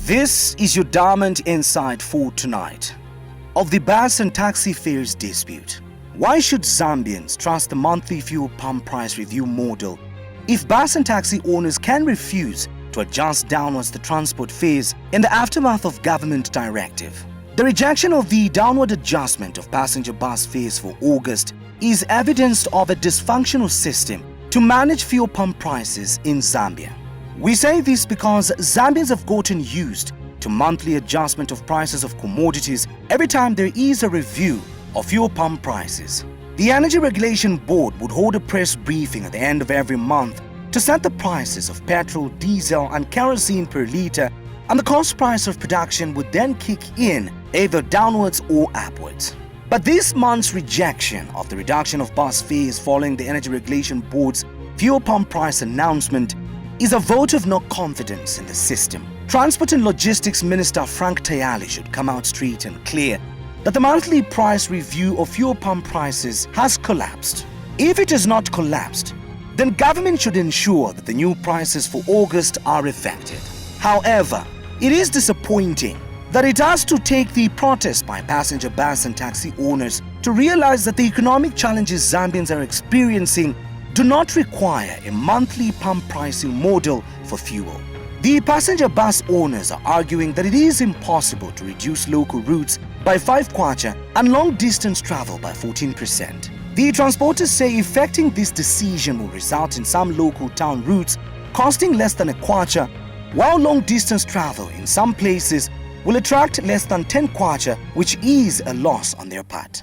This is your Diamond Insight for tonight. Of the bus and taxi fares dispute. Why should Zambians trust the monthly fuel pump price review model if bus and taxi owners can refuse to adjust downwards the transport fares in the aftermath of government directive? The rejection of the downward adjustment of passenger bus fares for August is evidence of a dysfunctional system to manage fuel pump prices in Zambia. We say this because Zambians have gotten used to monthly adjustment of prices of commodities every time there is a review of fuel pump prices. The Energy Regulation Board would hold a press briefing at the end of every month to set the prices of petrol, diesel and kerosene per litre, and the cost price of production would then kick in either downwards or upwards. But this month's rejection of the reduction of bus fares following the Energy Regulation Board's fuel pump price announcement is a vote of no confidence in the system. Transport and Logistics Minister Frank Tayali should come out straight and clear that the monthly price review of fuel pump prices has collapsed. If it has not collapsed, then government should ensure that the new prices for August are effective. However, it is disappointing that it has to take the protest by passenger bus and taxi owners to realize that the economic challenges Zambians are experiencing do not require a monthly pump pricing model for fuel. The passenger bus owners are arguing that it is impossible to reduce local routes by 5 kwacha and long-distance travel by 14%. The transporters say effecting this decision will result in some local town routes costing less than a kwacha, while long-distance travel in some places will attract less than 10 kwacha, which is a loss on their part.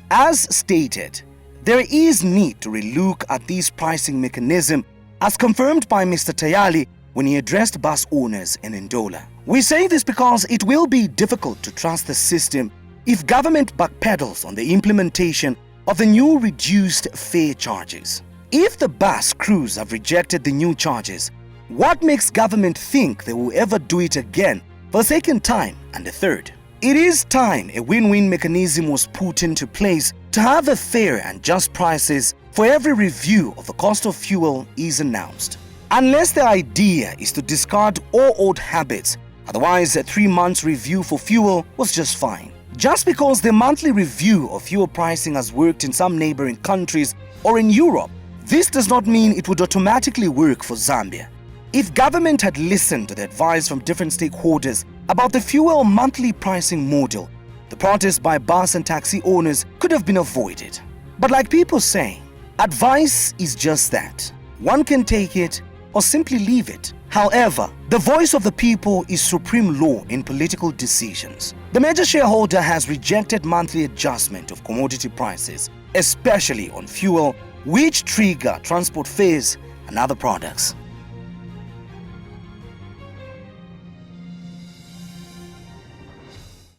As stated, there is need to relook at this pricing mechanism as confirmed by Mr. Tayali when he addressed bus owners in Ndola. We say this because it will be difficult to trust the system if government backpedals on the implementation of the new reduced fare charges. If the bus crews have rejected the new charges, what makes government think they will ever do it again for a second time and a third? It is time a win-win mechanism was put into place to have a fair and just prices for every review of the cost of fuel is announced. Unless the idea is to discard all old habits, otherwise a 3 months review for fuel was just fine. Just because the monthly review of fuel pricing has worked in some neighboring countries or in Europe, this does not mean it would automatically work for Zambia. If government had listened to the advice from different stakeholders about the fuel monthly pricing model, the protest by bus and taxi owners could have been avoided. But like people say, advice is just that. One can take it or simply leave it. However, the voice of the people is supreme law in political decisions. The major shareholder has rejected monthly adjustment of commodity prices, especially on fuel, which trigger transport fares and other products.